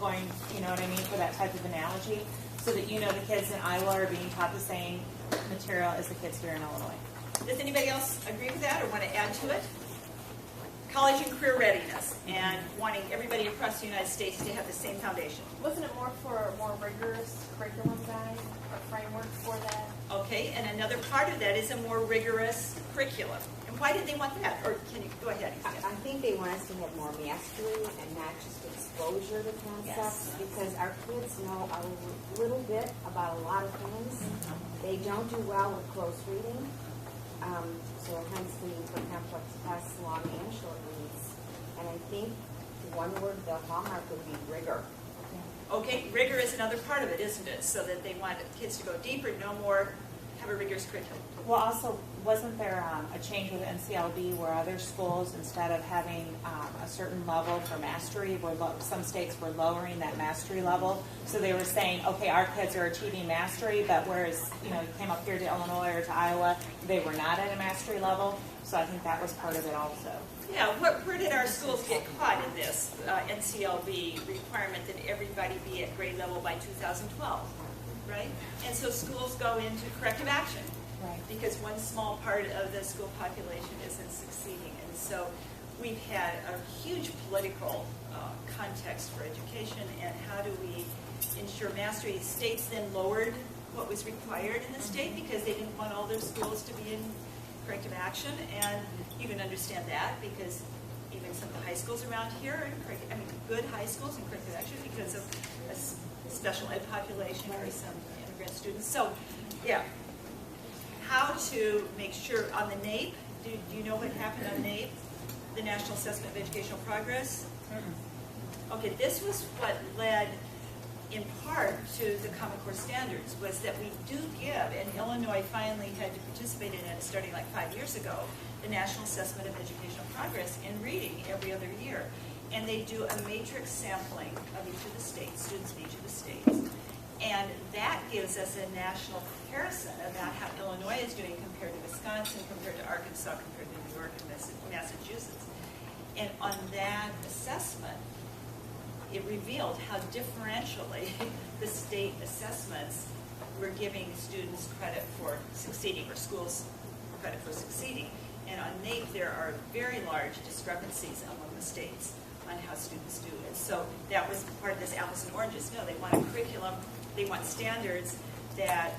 going, you know what I mean, for that type of analogy, so that you know the kids in Iowa are being taught the same material as the kids here in Illinois. Does anybody else agree with that or want to add to it? College and career readiness and wanting everybody across the United States to have the same foundation. Wasn't it more for a more rigorous curriculum guide or framework for that? Okay, and another part of that is a more rigorous curriculum. And why did they want that? Or can you go ahead? I think they want us to have more mastery and not just exposure to concepts, because our kids know a little bit about a lot of things. They don't do well with close reading. So hence the need for complex tests, long and short reads. And I think one word, the hallmark would be rigor. Okay, rigor is another part of it, isn't it? So that they want kids to go deeper, know more, have a rigorous curriculum. Well, also, wasn't there a change with NCLB where other schools, instead of having a certain level for mastery, some states were lowering that mastery level? So they were saying, okay, our kids are achieving mastery, but whereas, you know, you came up here to Illinois or to Iowa, they were not at a mastery level. So I think that was part of it also. Yeah, where did our schools get caught in this NCLB requirement that everybody be at grade level by 2012, right? And so schools go into corrective action. Right. Because one small part of the school population isn't succeeding. And so we've had a huge political context for education and how do we ensure mastery. States then lowered what was required in the state because they didn't want all their schools to be in corrective action. And you can understand that because even some of the high schools around here are in good high schools in corrective action because of a special ed population or some immigrant students. So, yeah. How to make sure on the NAEP, do you know what happened on NAEP, the National Assessment of Educational Progress? Okay, this was what led in part to the Common Core Standards, was that we do give, and Illinois finally had to participate in it starting like 5 years ago, the National Assessment of Educational Progress in reading every other year. And they do a matrix sampling of each of the states, students in each of the states. And that gives us a national comparison about how Illinois is doing compared to Wisconsin, compared to Arkansas, compared to New York and Massachusetts. And on that assessment, it revealed how differentially the state assessments were giving students credit for succeeding, or schools credit for succeeding. And on NAEP, there are very large discrepancies among the states on how students do it. So that was part of this apples and oranges. No, they want a curriculum, they want standards that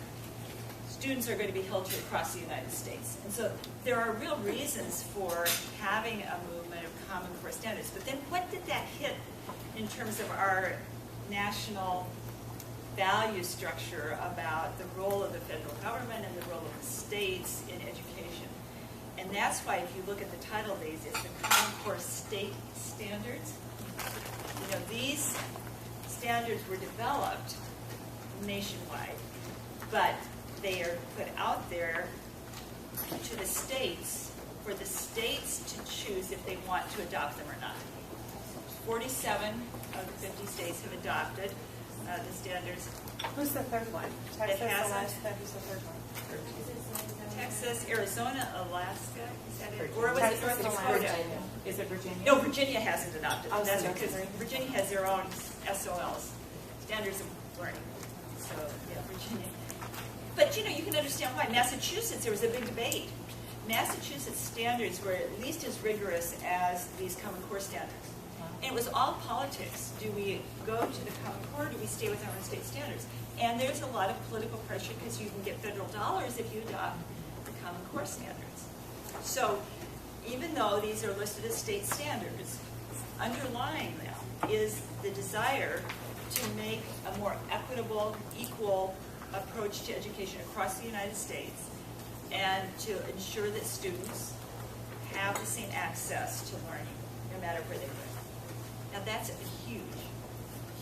students are going to be held to across the United States. And so there are real reasons for having a movement of Common Core standards. But then what did that hit in terms of our national value structure about the role of the federal government and the role of the states in education? And that's why if you look at the title of these, it's the Common Core State Standards. You know, these standards were developed nationwide, but they are put out there to the states for the states to choose if they want to adopt them or not. 47 of the 50 states have adopted the standards. Who's the third one? Texas, Alaska, who's the third one? Texas, Arizona, Alaska, is that it? Or was it North Dakota? Virginia. Is it Virginia? No, Virginia hasn't adopted. Oh, That's so because Virginia has their own SOLs, standards of learning. So, yeah, Virginia. But, you know, you can understand why. Massachusetts, there was a big debate. Massachusetts standards were at least as rigorous as these Common Core standards. And it was all politics. Do we go to the Common Core, or do we stay with our own state standards? And there's a lot of political pressure because you can get federal dollars if you adopt the Common Core standards. So even though these are listed as state standards, underlying them is the desire to make a more equitable, equal approach to education across the United States and to ensure that students have the same access to learning no matter where they live. Now that's a huge,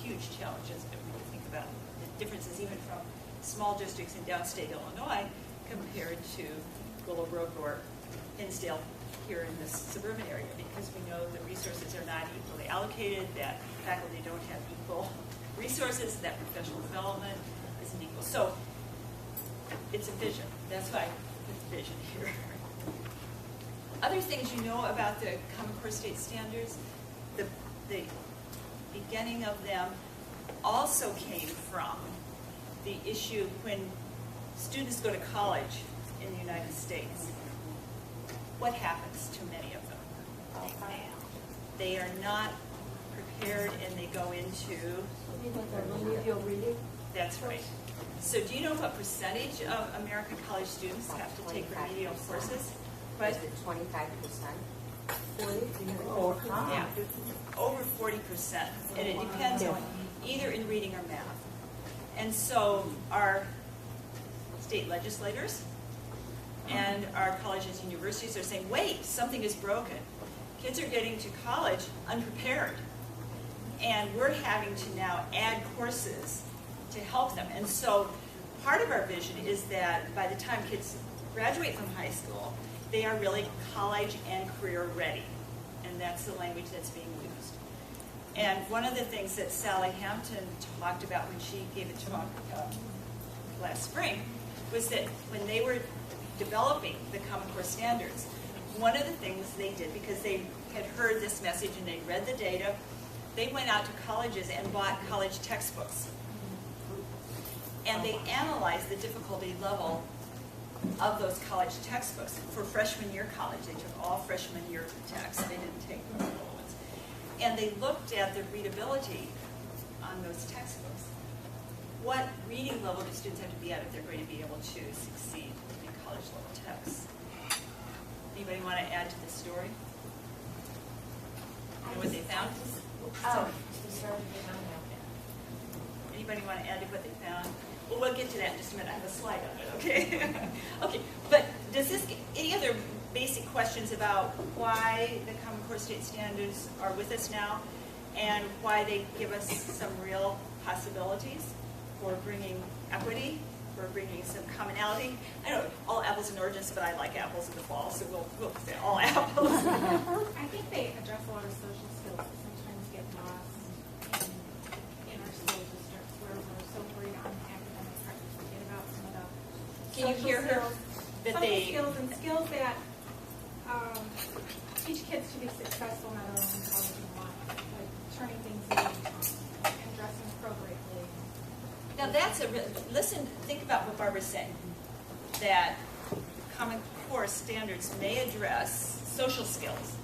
huge challenge as we think about the differences even from small districts in downstate Illinois compared to Willowbrook or Hinsdale here in this suburban area, because we know the resources are not equally allocated, that faculty don't have equal resources, that professional development isn't equal. So it's a vision. That's why I put the vision here. Other things you know about the Common Core State Standards, the beginning of them also came from the issue when students go to college in the United States. What happens to many of them? They fail. They are not prepared, and they go into, Remedial reading? that's right. So do you know what percentage of American college students have to take remedial courses? But Is it 25%? 40? yeah, over 40%, and it depends on either in reading or math. And so our state legislators and our colleges and universities are saying, wait, something is broken. Kids are getting to college unprepared, and we're having to now add courses to help them. And so part of our vision is that by the time kids graduate from high school, they are really college and career ready. And that's the language that's being used. And one of the things that Sally Hampton talked about when she gave a talk last spring was that when they were developing the Common Core standards, one of the things they did, because they had heard this message and they read the data, they went out to colleges and bought college textbooks. And they analyzed the difficulty level of those college textbooks. For freshman year college, they took all freshman year texts. They didn't take the middle ones. And they looked at the readability on those textbooks. What reading level do students have to be at if they're going to be able to succeed in college level texts? Anybody want to add to this story? Know what they found? Anybody want to add to what they found? Well, we'll get to that in just a minute. I have a slide on it, okay? Okay, but does this, any other basic questions about why the Common Core state standards are with us now and why they give us some real possibilities for bringing equity, for bringing some commonality? I know all apples and oranges, but I like apples in the fall, so we'll say all apples. I think they address a lot of social skills that sometimes get lost in our school districts where we're so worried on academic part, we forget about some of the Can you hear her? That social they, skills and skills that teach kids to be successful not only in college and life, like turning things in and dressing appropriately. now that's a real, listen, think about what Barbara's saying, that Common Core standards may address social skills,